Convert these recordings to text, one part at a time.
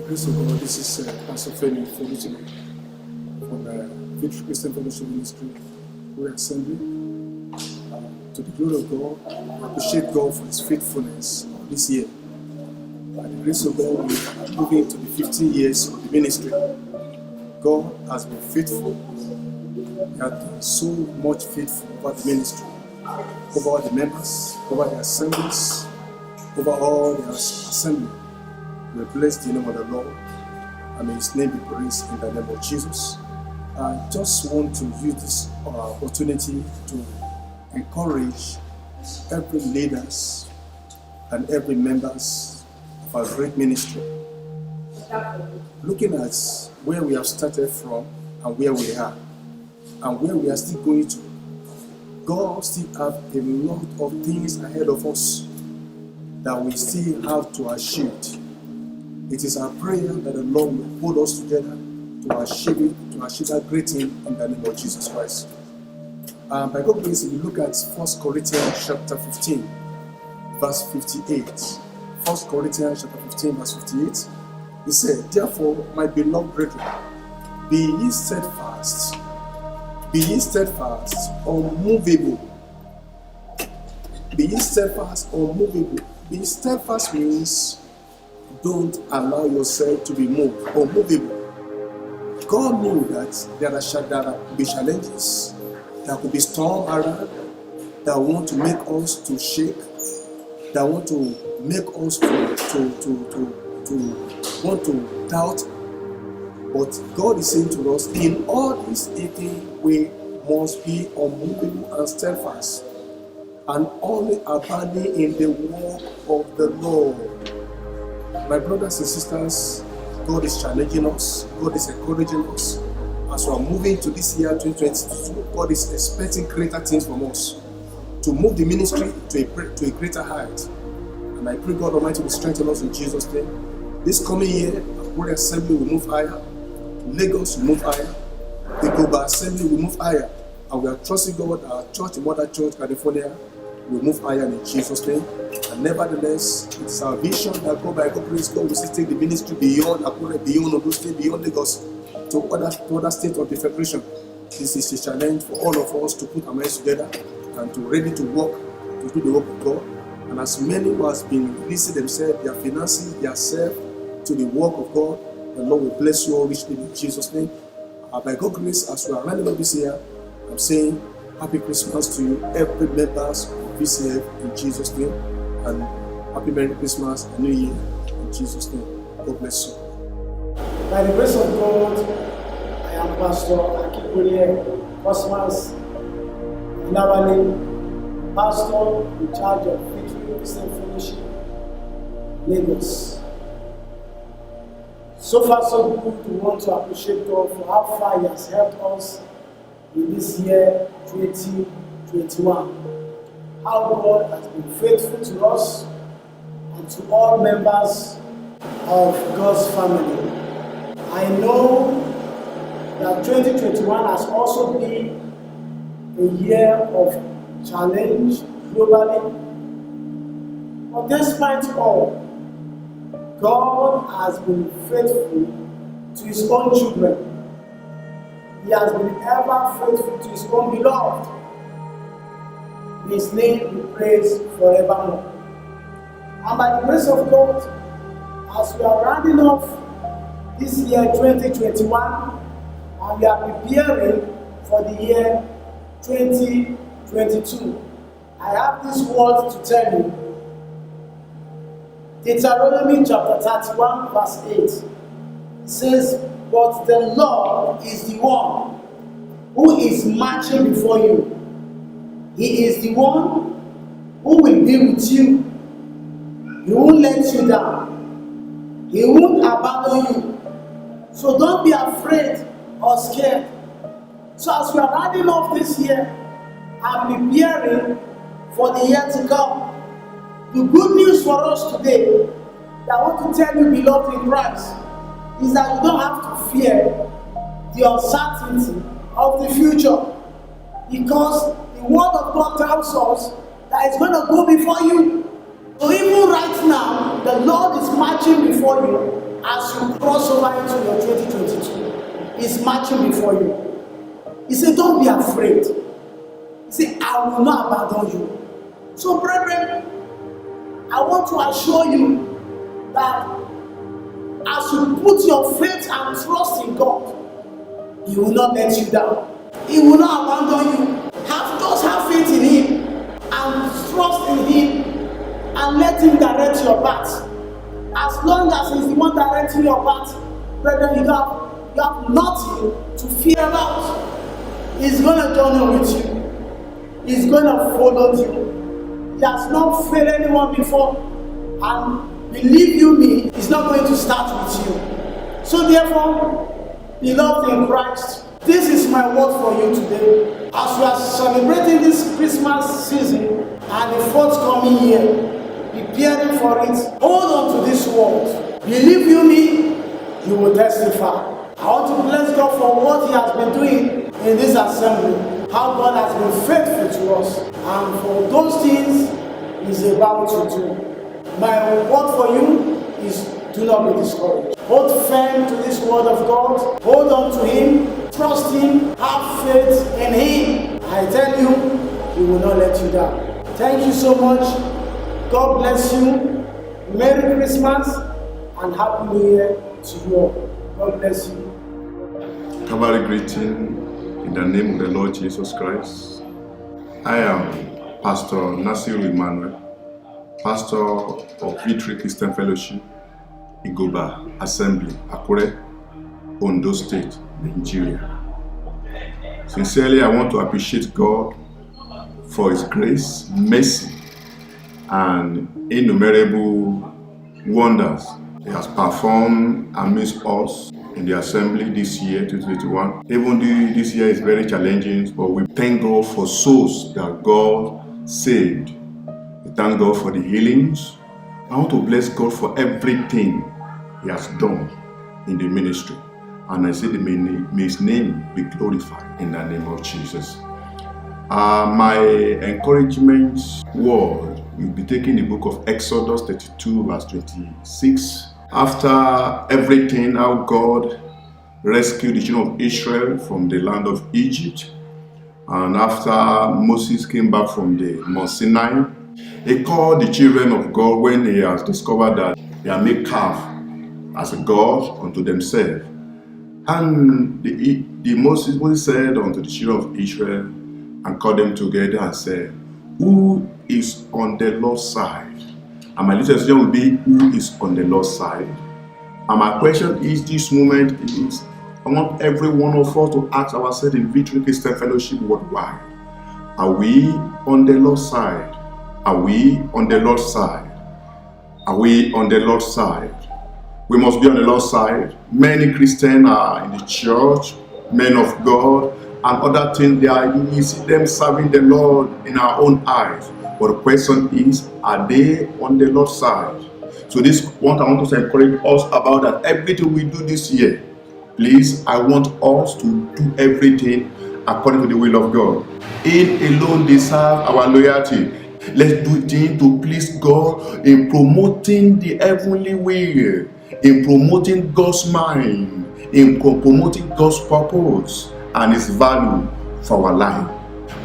Praise the God. This is Pastor Femi Felicio from Victory Christian Fellowship Ministry, Prayer Assembly. To the glory of God, I appreciate God for His faithfulness this year. By the grace of God, we are moving into the 15 years of the ministry. God has been faithful. He has been so much faithful over the ministry, over all the members, over the assemblies, over all the assembly. We bless the name of the Lord, and may His name be praised in the name of Jesus. I just want to use this opportunity to encourage every leaders and every members of our great ministry. Looking at where we have started from and where we are and where we are still going to, God still have a lot of things ahead of us that we still have to achieve. It is our prayer that the Lord will hold us together to achieve it, to achieve that great thing in the name of Jesus Christ. By God's grace, if you look at 1 Corinthians chapter 15, verse 58. 1 Corinthians chapter 15, verse 58. He said, "Therefore, my beloved brethren, be ye steadfast, unmovable. Be ye steadfast, unmovable." Being steadfast means don't allow yourself to be moved or movable. God knew that there will be challenges, there could be storm around that want to make us to shake, that want to make us to want to doubt. But God is saying to us, in all these things we must be unmovable and steadfast, and only abiding in the work of the Lord. My brothers and sisters, God is challenging us, God is encouraging us. As we are moving to this year 2022, God is expecting greater things from us, to move the ministry to a greater height. And I pray God Almighty will strengthen us in Jesus' name. This coming year, Prayer Assembly will move higher, Lagos will move higher, the Global Assembly will move higher, and we are trusting God, our church, Mother Church, California, will move higher in Jesus' name. And nevertheless, it's our vision that God, by God's grace, God will still take the ministry beyond Akure, beyond Ondo State, beyond Lagos, to other states of the Federation. This is a challenge for all of us to put our minds together and to ready to work, to do the work of God. And as many who has been releasing themselves, their finances, their self to the work of God, the Lord will bless you all richly in Jesus' name. By God's grace, as we are running up this year, I'm saying Happy Christmas to you, every members of VCF in Jesus' name, and Happy Merry Christmas and New Year in Jesus' name. God bless you. By the grace of God, I am Pastor Akipole Cosmas Inawale, Pastor in charge of Victory Christian Fellowship, Lagos. So far, so good. We want to appreciate God for how far He has helped us in this year 2021. How God has been faithful to us and to all members of God's family. I know that 2021 has also been a year of challenge globally. But despite all, God has been faithful to His own children. He has been ever faithful to His own beloved. May His name be praised forevermore. And by the grace of God, as we are rounding off this year 2021, and we are preparing for the year 2022, I have this word to tell you. Deuteronomy chapter 31 verse 8 says, "But the Lord is the one who is marching before you. He is the one who will be with you. He won't let you down. He won't abandon you. So don't be afraid or scared." So as we are rounding off this year and preparing for the year to come, the good news for us today that I want to tell you, beloved in Christ, is that you don't have to fear the uncertainty of the future, because the Word of God tells us that it's going to go before you. So even right now, the Lord is marching before you as you cross over into your 2022, is marching before you. He said, don't be afraid. He said, I will not abandon you. So, brethren, I want to assure you that as you put your faith and trust in God, He will not let you down. He will not abandon you. Just have faith in Him and trust in Him and let Him direct your path. As long as He's the one directing your path, brethren, you have nothing to fear about. He's going to journey with you. He's going to follow you. He has not failed anyone before. And believe you me, He's not going to start with you. So therefore, beloved in Christ, this is my word for you today. As we are celebrating this Christmas season and the forthcoming year, preparing for it, hold on to this word. Believe you me, you will testify. I want to bless God for what He has been doing in this assembly, how God has been faithful to us, and for those things He's about to do. My word for you is, do not be discouraged. Hold firm to this word of God. Hold on to Him. Trust Him. Have faith in Him. I tell you, He will not let you down. Thank you so much. God bless you. Merry Christmas and Happy New Year to you all. God bless you. Cavalry greeting in the name of the Lord Jesus Christ. I am Pastor Nasiru Emmanuel, pastor of Victory Christian Fellowship, Igoba Assembly, Akure, Ondo State, Nigeria. Sincerely, I want to appreciate God for His grace, mercy, and innumerable wonders He has performed amidst us in the assembly this year, 2021. Even though this year is very challenging, but we thank God for souls that God saved. We thank God for the healings. I want to bless God for everything He has done in the ministry. And I say, may His name be glorified in the name of Jesus. My encouragement word will be taking the book of Exodus 32, verse 26. After everything, how God rescued the children of Israel from the land of Egypt, and after Moses came back from the Mount Sinai, he called the children of God when he has discovered that they are made calf as a god unto themselves. And Moses said unto the children of Israel and called them together and said, who is on the Lord's side? And my little question will be, who is on the Lord's side? And my question is, this moment is, I want every one of us to ask ourselves in Victory Christian Fellowship worldwide, are we on the Lord's side? Are we on the Lord's side? Are we on the Lord's side? We must be on the Lord's side. Many Christians are in the church, men of God, and other things. We see them serving the Lord in our own eyes. But the question is, are they on the Lord's side? So this what I want to encourage us about, that everything we do this year, please, I want us to do everything according to the will of God. He alone deserves our loyalty. Let's do things to please God in promoting the heavenly will, in promoting God's mind, in promoting God's purpose and His value for our life.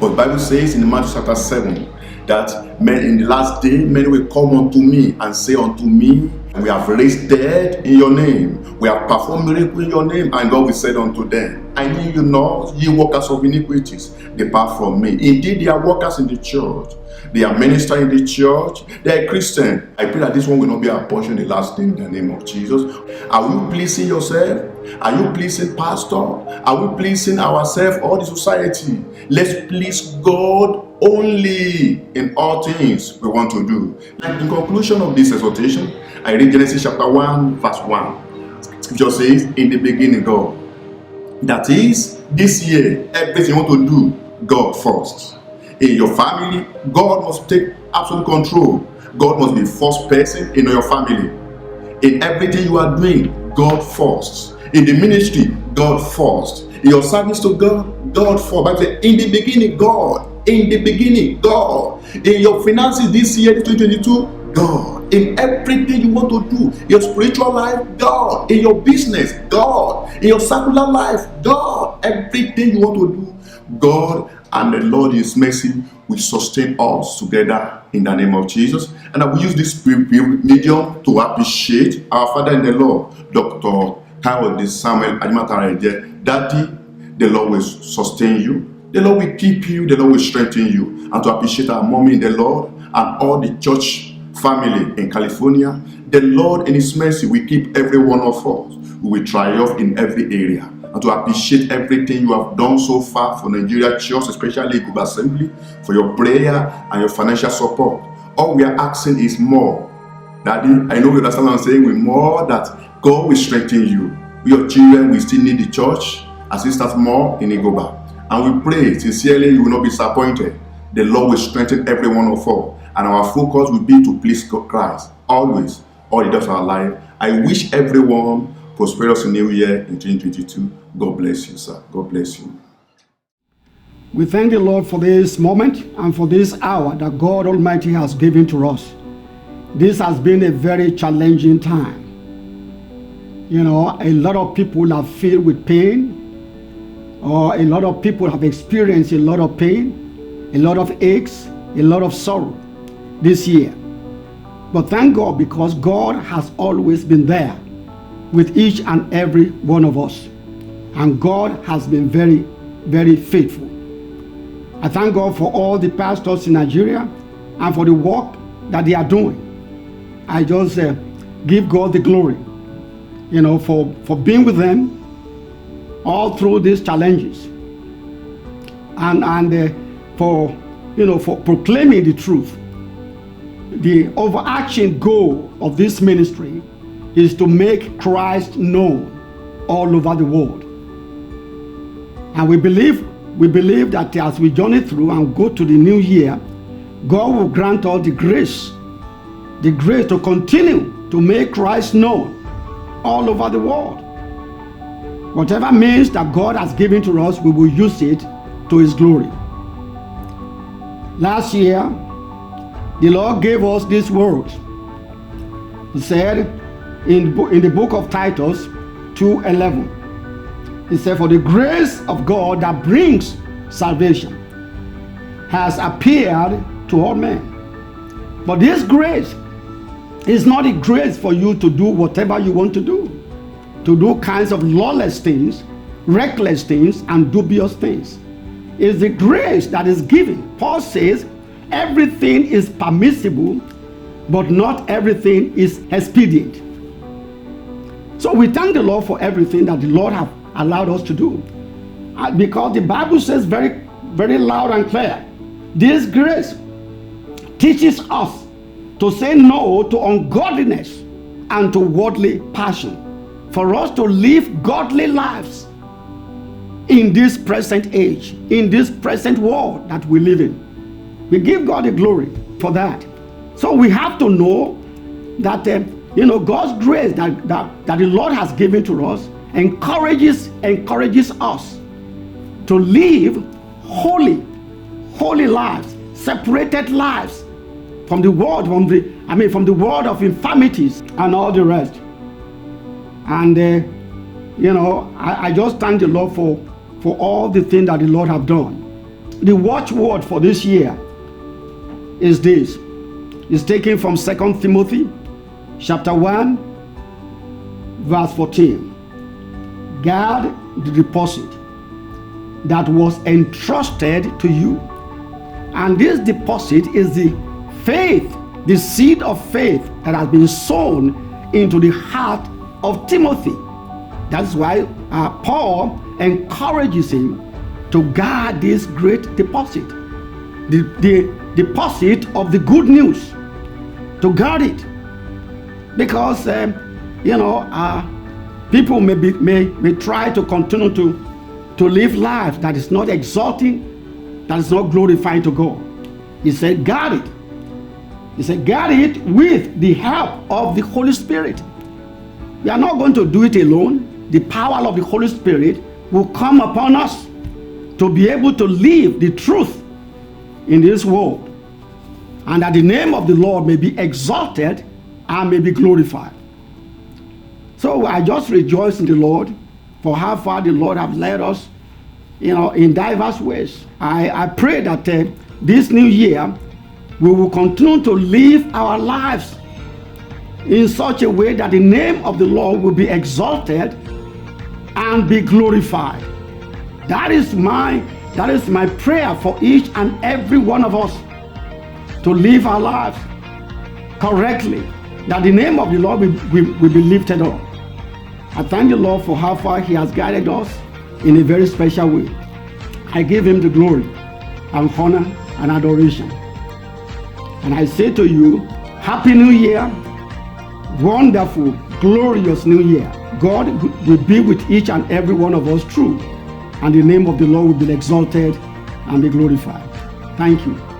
But the Bible says in Matthew chapter 7 that men in the last day, many will come unto me and say unto me, we have raised dead in your name, we have performed miracles in your name. And God will say unto them, I knew you not, ye workers of iniquities, depart from me. Indeed, they are workers in the church, they are ministers in the church, they are Christians. I pray that this one will not be our portion in the last day in the name of Jesus. Are you pleasing yourself? Are you pleasing pastor? Are we pleasing ourselves or the society? Let's please God only in all things we want to do. And in conclusion of this exhortation, I read Genesis chapter 1, verse 1. Scripture says, in the beginning, God. That is, this year, everything you want to do, God first. In your family, God must take absolute control. God must be first person in your family. In everything you are doing, God first. In the ministry, God first. In your service to God, God first. But in the beginning, God. In the beginning, God. In your finances this year, 2022, God. In everything you want to do, your spiritual life, God. In your business, God. In your secular life, God. Everything you want to do, God, and the Lord in His mercy will sustain us together in the name of Jesus. And I will use this medium to appreciate our Father in the Lord, Dr. Kayode Samuel Ajimatare. Daddy, the Lord will sustain you. The Lord will keep you. The Lord will strengthen you. And to appreciate our mommy in the Lord and all the church family in California, the Lord in His mercy will keep every one of us. We will triumph in every area. And to appreciate everything you have done so far for Nigeria Church, especially Iguba Assembly, for your prayer and your financial support. All we are asking is more. Daddy, I know you understand what I'm saying. With more that God will strengthen you. Your children will still need the church, assist us more in Iguba. And we pray sincerely you will not be disappointed. The Lord will strengthen every one of us. And our focus will be to please Christ always, all the days of our life. I wish everyone prosperous new year in 2022. God bless you, sir. God bless you. We thank the Lord for this moment and for this hour that God Almighty has given to us. This has been a very challenging time. You know, a lot of people are filled with pain, or a lot of people have experienced a lot of pain, a lot of aches, a lot of sorrow this year. But thank God, because God has always been there with each and every one of us. And God has been very, very faithful. I thank God for all the pastors in Nigeria and for the work that they are doing. I just give God the glory, you know, for being with them all through these challenges, and for, you know, for proclaiming the truth. The overarching goal of this ministry is to make Christ known all over the world. And we believe that as we journey through and go to the new year, God will grant us the grace to continue to make Christ known all over the world. Whatever means that God has given to us, we will use it to His glory. Last year, the Lord gave us these words. He said in the book of Titus 2:11, He said, "For the grace of God that brings salvation has appeared to all men." But this grace is not a grace for you to do whatever you want to do kinds of lawless things, reckless things, and dubious things. It's the grace that is given. Paul says, everything is permissible, but not everything is expedient. So we thank the Lord for everything that the Lord has allowed us to do. Because the Bible says very, very loud and clear, this grace teaches us to say no to ungodliness and to worldly passion, for us to live godly lives in this present age, in this present world that we live in. We give God the glory for that. So we have to know that God's grace that the Lord has given to us encourages us to live holy lives, separated lives from the world, from the world of infirmities and all the rest. And I just thank the Lord for all the things that the Lord have done. The watchword for this year is this. It's taken from 2 Timothy chapter 1, verse 14. Guard the deposit that was entrusted to you. And this deposit is the faith, the seed of faith that has been sown into the heart of Timothy. That's why Paul encourages him to guard this great deposit, the deposit of the good news, to guard it. Because people may try to continue to live life that is not exalting, that is not glorifying to God. He said, guard it. He said, guard it with the help of the Holy Spirit. We are not going to do it alone. The power of the Holy Spirit will come upon us to be able to live the truth in this world. and that the name of the Lord may be exalted and may be glorified. So I just rejoice in the Lord for how far the Lord has led us, in diverse ways. I pray that this new year we will continue to live our lives in such a way that the name of the Lord will be exalted and be glorified. That is my prayer for each and every one of us, to live our lives correctly, that the name of the Lord will be lifted up. I thank the Lord for how far He has guided us in a very special way. I give Him the glory and honor and adoration. And I say to you, Happy New Year, wonderful, glorious New Year. God will be with each and every one of us true, and the name of the Lord will be exalted and be glorified. Thank you.